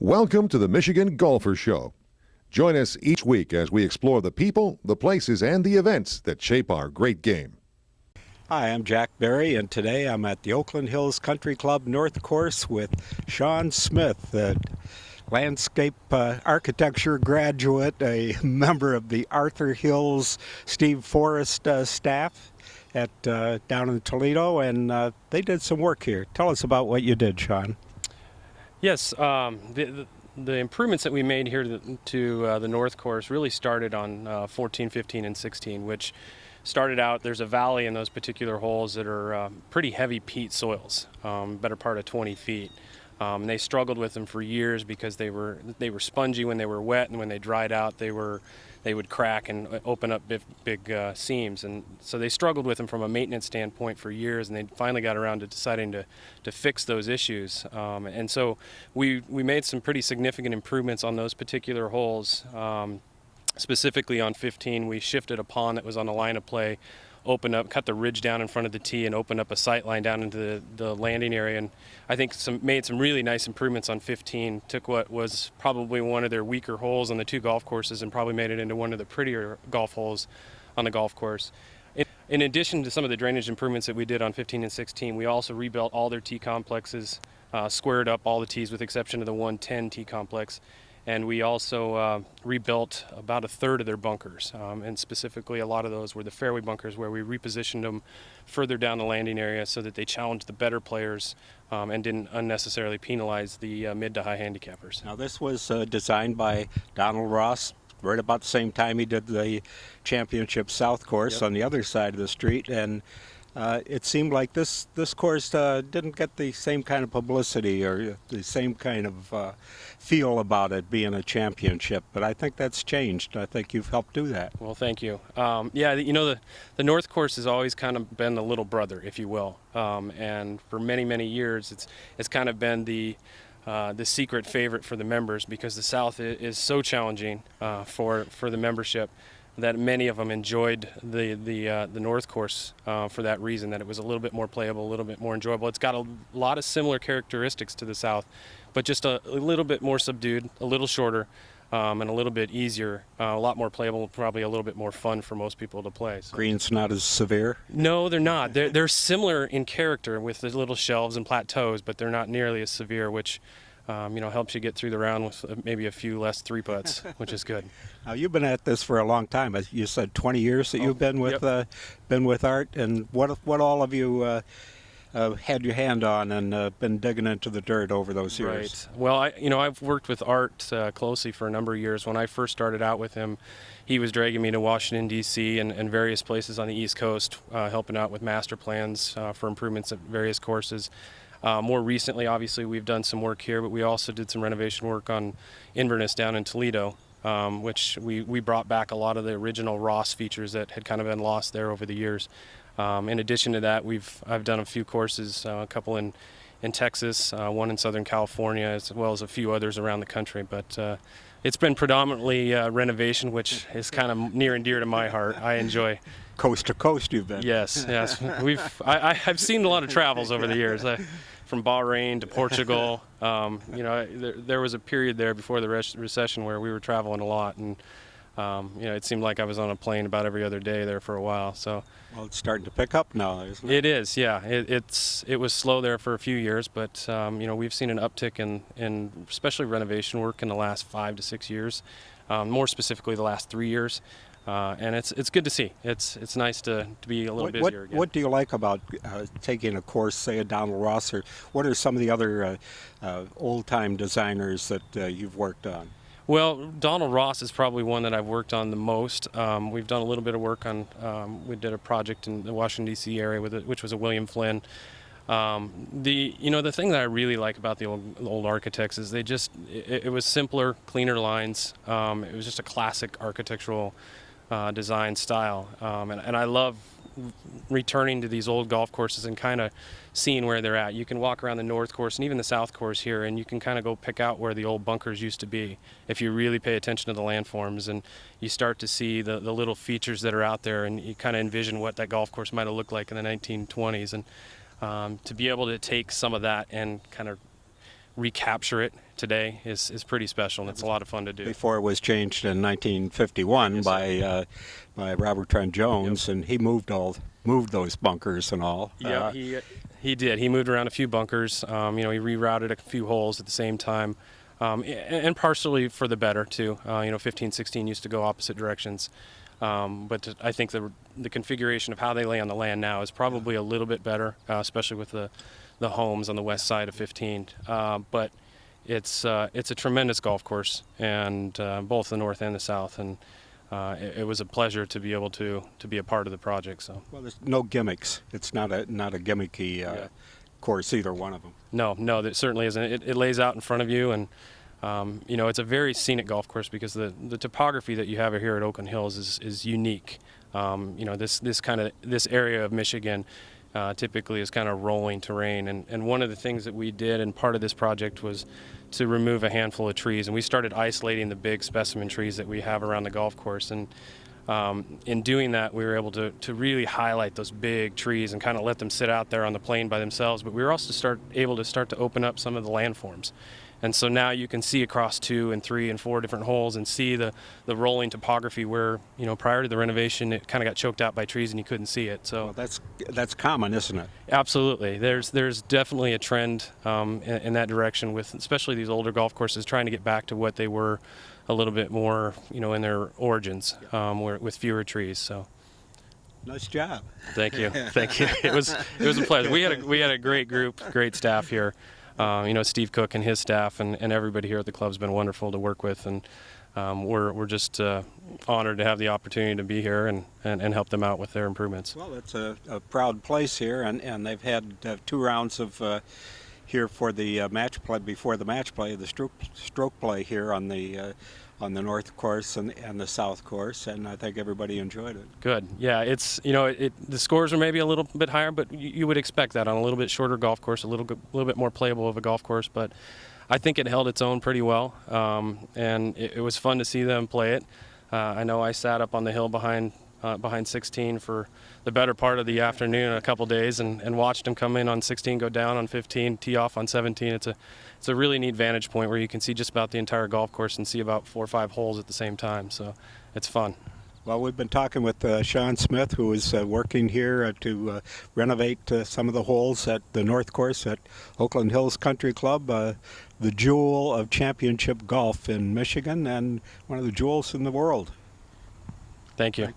Welcome to the Michigan Golfer Show. Join us each week as we explore the people, the places, and the events that shape our great game. Hi, I'm Jack Berry, and today I'm at the Oakland Hills Country Club North Course with Shawn Smith, a landscape architecture graduate, a member of the Arthur Hills Steve Forrest staff at down in Toledo, and they did some work here. Tell us about what you did, Shawn. Yes, the improvements that we made here to the North Course really started on 14, 15, and 16, which started out, there's a valley in those particular holes that are pretty heavy peat soils, better part of 20 feet. They struggled with them for years because they were spongy when they were wet, and when they dried out they would crack and open up big seams, and so they struggled with them from a maintenance standpoint for years, and they finally got around to deciding to fix those issues. And so we made some pretty significant improvements on those particular holes. Specifically on 15, we shifted a pond that was on the line of play, cut the ridge down in front of the tee, and opened up a sight line down into the landing area. And I think made some really nice improvements on 15. Took what was probably one of their weaker holes on the two golf courses and probably made it into one of the prettier golf holes on the golf course. In addition to some of the drainage improvements that we did on 15 and 16, we also rebuilt all their tee complexes, squared up all the tees with the exception of the 110 tee complex. And we also rebuilt about a third of their bunkers, and specifically a lot of those were the fairway bunkers, where we repositioned them further down the landing area so that they challenged the better players and didn't unnecessarily penalize the mid to high handicappers. Now, this was designed by Donald Ross right about the same time he did the Championship South course on the other side of the street, and it seemed like this course didn't get the same kind of publicity or the same kind of feel about it being a championship, but I think that's changed. I think you've helped do that. Well, thank you. Yeah, the North Course has always kind of been the little brother, if you will, and for many years it's kind of been the secret favorite for the members, because the South is so challenging for the membership that many of them enjoyed the North Course for that reason, that it was a little bit more playable, a little bit more enjoyable. It's got a lot of similar characteristics to the South, but just a little bit more subdued, a little shorter, and a little bit easier, a lot more playable, probably a little bit more fun for most people to play. So. Greens not as severe? No, they're not. They're similar in character with the little shelves and plateaus, but they're not nearly as severe, which helps you get through the round with maybe a few less three putts, which is good. Now, you've been at this for a long time. You said 20 years that you've been with Art, and what all of you had your hand on and been digging into the dirt over those years? Right. Well, I've worked with Art closely for a number of years. When I first started out with him, he was dragging me to Washington, D.C. and various places on the East Coast, helping out with master plans for improvements at various courses. More recently, obviously, we've done some work here, but we also did some renovation work on Inverness down in Toledo, which we brought back a lot of the original Ross features that had kind of been lost there over the years. In addition to that, I've done a few courses, a couple in Texas, one in Southern California, as well as a few others around the country. But it's been predominantly renovation, which is kind of near and dear to my heart. I enjoy. Coast to coast you've been. Yes. I've seen a lot of travels over the years, from Bahrain to Portugal. There was a period there before the recession where we were traveling a lot, and it seemed like I was on a plane about every other day there for a while. So. Well, it's starting to pick up now, isn't it? It is, yeah. It was slow there for a few years, but we've seen an uptick in especially renovation work in the last 5 to 6 years, more specifically the last 3 years. And it's good to see. It's nice to be a little busier again. What do you like about taking a course, say a Donald Ross, or what are some of the other old-time designers that you've worked on? Well, Donald Ross is probably one that I've worked on the most. We've done a little bit of work on, we did a project in the Washington, D.C. area which was a William Flynn. The thing that I really like about the old architects is it was simpler, cleaner lines. It was just a classic architectural design style, and I love returning to these old golf courses and kind of seeing where they're at. You can walk around the North Course and even the South Course here, and you can kind of go pick out where the old bunkers used to be if you really pay attention to the landforms, and you start to see the little features that are out there, and you kind of envision what that golf course might have looked like in the 1920s. And to be able to take some of that and kind of recapture it today is pretty special, and it's a lot of fun to do. Before it was changed in 1951 Yes, by Robert Trent Jones, and he moved those bunkers and all. Yeah, he did. He moved around a few bunkers. He rerouted a few holes at the same time, and partially for the better too. 15, 16 used to go opposite directions, but I think the configuration of how they lay on the land now is probably a little bit better, especially with the homes on the west side of 15. But it's a tremendous golf course, and both the north and the south, and it was a pleasure to be able to be a part of the project. So, well, there's no gimmicks. It's not a gimmicky course, either one of them. No, that certainly isn't. It lays out in front of you, and it's a very scenic golf course because the topography that you have here at Oakland Hills is unique. This area of Michigan typically is kind of rolling terrain, and one of the things that we did, and part of this project, was to remove a handful of trees, and we started isolating the big specimen trees that we have around the golf course, and in doing that we were able to really highlight those big trees and kind of let them sit out there on the plain by themselves. But we were also able to open up some of the landforms. And so now you can see across 2 and 3 and 4 different holes and see the rolling topography where, prior to the renovation, it kind of got choked out by trees and you couldn't see it. So well, that's common, isn't it? Absolutely. There's definitely a trend in that direction, with especially these older golf courses trying to get back to what they were a little bit more, in their origins, with fewer trees. So. Nice job. Thank you. Thank you. It was a pleasure. We had a great group, great staff here. Steve Cook and his staff and everybody here at the club has been wonderful to work with, and we're just honored to have the opportunity to be here and help them out with their improvements. Well, it's a proud place here, and they've had 2 rounds of here for the match play, before the match play, the stroke play here on the north course and the south course, and I think everybody enjoyed it. Good. Yeah, it's the scores are maybe a little bit higher, but you would expect that on a little bit shorter golf course, a little bit more playable of a golf course. But I think it held its own pretty well, and it was fun to see them play it. I know I sat up on the hill behind 16 for the better part of the afternoon, a couple days, and watched them come in on 16, go down on 15, tee off on 17. It's a really neat vantage point where you can see just about the entire golf course and see about 4 or 5 holes at the same time. So it's fun. Well, we've been talking with Shawn Smith, who is working here to renovate some of the holes at the north course at Oakland Hills Country Club, the jewel of championship golf in Michigan and one of the jewels in the world. Thank you.